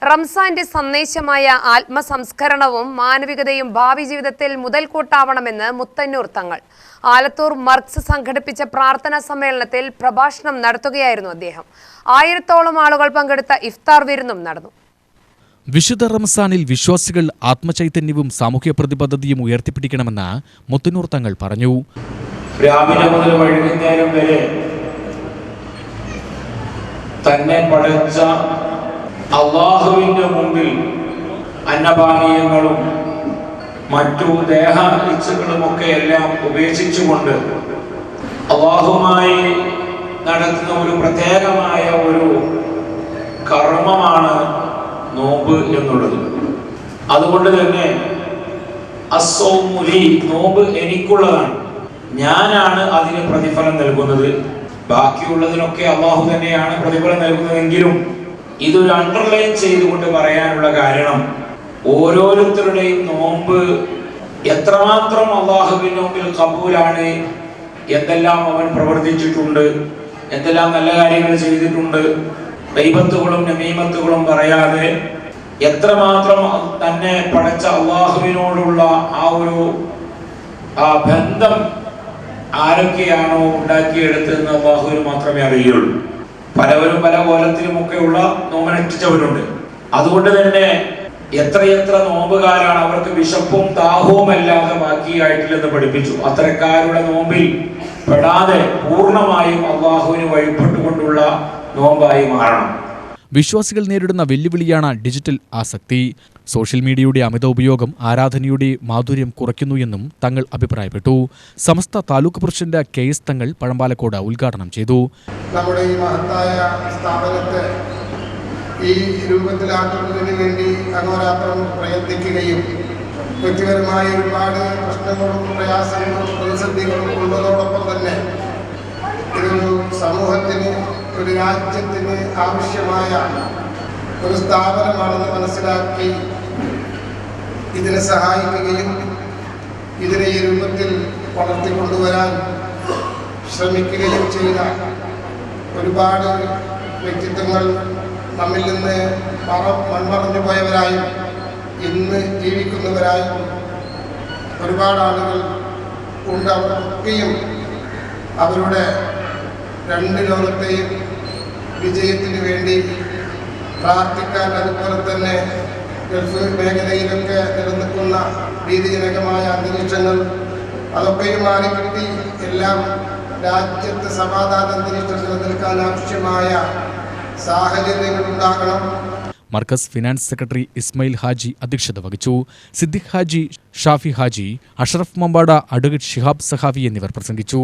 റംസാന്റെ സന്ദേശമായ ആത്മസംസ്കരണവും മാനവികതയും ഭാവി ജീവിതത്തിൽ മുതൽക്കൂട്ടാവണമെന്ന് മുത്തന്നൂർ തങ്ങൾ. ആലത്തൂർ മർക്സ് സംഘടിപ്പിച്ച പ്രാർത്ഥനാ സമ്മേളനത്തിൽ പ്രഭാഷണം നടത്തുകയായിരുന്നു അദ്ദേഹം. 1000-ഓളം ആളുകൾ പങ്കെടുത്ത ഇഫ്താർ വിരുന്നും നടന്നു. വിശുദ്ധ റംസാനിൽ വിശ്വാസികൾ ആത്മചൈതന്യവും സാമൂഹ്യ പ്രതിബദ്ധതയും ഉയർത്തിപ്പിടിക്കണമെന്ന് മുത്തന്നൂർ തങ്ങൾ പറഞ്ഞു. രാവിലെ മുതൽ വൈകുന്നേരം വരെ തന്നെ പഠിച്ച അള്ളാഹുവിന്റെ മുമ്പിൽ അന്നപാനീയങ്ങളും മറ്റു ദേഹ ഇച്ഛകളുമൊക്കെ എല്ലാം ഉപേക്ഷിച്ചുകൊണ്ട് അള്ളാഹുമായി നടത്തുന്ന ഒരു പ്രത്യേകമായ ഒരു കർമ്മമാണ് നോമ്പ് എന്നുള്ളത്. അതുകൊണ്ട് തന്നെ അസ്സൗമുലി, നോമ്പ് എനിക്കുള്ളതാണ്, ഞാനാണ് അതിന് പ്രതിഫലം നൽകുന്നത്. ബാക്കിയുള്ളതിനൊക്കെ അള്ളാഹു തന്നെയാണ് പ്രതിഫലം നൽകുന്നതെങ്കിലും ഇതൊരു അണ്ടർലൈൻ ചെയ്തുകൊണ്ട് പറയാനുള്ള കാരണം, ഓരോരുത്തരുടെയും നോമ്പ് എത്രമാത്രം അള്ളാഹുവിന്റെ മുമ്പിൽ കബൂലാണ്, എന്തെല്ലാം അവൻ പ്രവർത്തിച്ചിട്ടുണ്ട്, എന്തെല്ലാം നല്ല കാര്യങ്ങൾ ചെയ്തിട്ടുണ്ട്, ഗൈബത്തുകളും നമീമത്തുകളും പറയാതെ എത്രമാത്രം തന്നെ പടച്ച അള്ളാഹുവിനോടുള്ള ആ ബന്ധം ആരൊക്കെയാണോ ഉണ്ടാക്കിയെടുത്തതെന്ന് അള്ളാഹുവിന് മാത്രമേ അറിയുള്ളൂ. പലവരും പല കോലത്തിലുമൊക്കെയുള്ള നോമ്പനുഷ്ഠിച്ചവരുണ്ട്. അതുകൊണ്ട് തന്നെ എത്രയെത്ര നോമ്പുകാരാണ് അവർക്ക് വിശപ്പും ദാഹവും അല്ലാതെ ബാക്കിയായിട്ടില്ലെന്ന് പഠിപ്പിച്ചു. അത്തരക്കാരുടെ നോമ്പിൽ പെടാതെ പൂർണ്ണമായും അള്ളാഹുവിന് വഴിപ്പെട്ടുകൊണ്ടുള്ള നോമ്പായി മാറണം. വിശ്വാസികൾ നേരിടുന്ന വെല്ലുവിളിയാണ് ഡിജിറ്റൽ ആസക്തി. സോഷ്യൽ മീഡിയയുടെ അമിത ഉപയോഗം ആരാധനയുടെ മാധുര്യം കുറയ്ക്കുന്നു എന്നും തങ്ങൾ അഭിപ്രായപ്പെട്ടു. സമസ്ത താലൂക്ക് പ്രസിഡന്റ് KS തങ്ങൾ പഴമ്പാലക്കോട് ഉദ്ഘാടനം ചെയ്തു. നമ്മുടെ ഈ മഹത്തായ സ്ഥാപനത്തെ ഈ രൂപത്തിലാക്കുന്നതിന് വേണ്ടി അഹോരാത്രം പ്രയത്നിക്കുകയും വ്യക്തിപരമായ ഒരുപാട് പ്രശ്നങ്ങളും പ്രയാസങ്ങളും പ്രതിസന്ധികളും ഉള്ളതോടൊപ്പം തന്നെ ഇതൊരു സമൂഹത്തിന്, ഒരു രാജ്യത്തിന് ആവശ്യമായ ഒരു സ്ഥാപനമാണെന്ന് മനസ്സിലാക്കി ഇതിനെ സഹായിക്കുകയും ഇതിനെ ഈ രൂപത്തിൽ വളർത്തിക്കൊണ്ടുവരാൻ ശ്രമിക്കുകയും ചെയ്ത ഒരുപാട് വ്യക്തിത്വങ്ങൾ നമ്മിൽ നിന്ന് മൺമറഞ്ഞു പോയവരായും ഇന്ന് ജീവിക്കുന്നവരായും ഒരുപാട് ആളുകൾ ഉണ്ട്. അവർക്കൊക്കെയും അവരുടെ രണ്ട് ലോകത്തെയും വിജയത്തിന് വേണ്ടി പ്രാർത്ഥിക്കാൻ, അതുപോലെ തന്നെ ഗൾഫ് മേഖലയിലൊക്കെ നിലനിൽക്കുന്ന ഭീതിജനകമായ അന്തരീക്ഷങ്ങൾ അതൊക്കെയും മാറിക്കിട്ടി എല്ലാം രാജ്യത്ത് സമാധാന അന്തരീക്ഷം നിലനിൽക്കാൻ ആവശ്യമായ സാഹചര്യങ്ങൾ ഉണ്ടാകണം. മർക്കസ് ഫിനാൻസ് സെക്രട്ടറി ഇസ്മായിൽ ഹാജി അധ്യക്ഷത വഹിച്ചു. സിദ്ദിഖ് ഹാജി, ഷാഫി ഹാജി, അഷ്റഫ് മമ്പാട, അഡ്വക്കേറ്റ് ഷിഹാബ് സഖാഫി എന്നിവർ പ്രസംഗിച്ചു.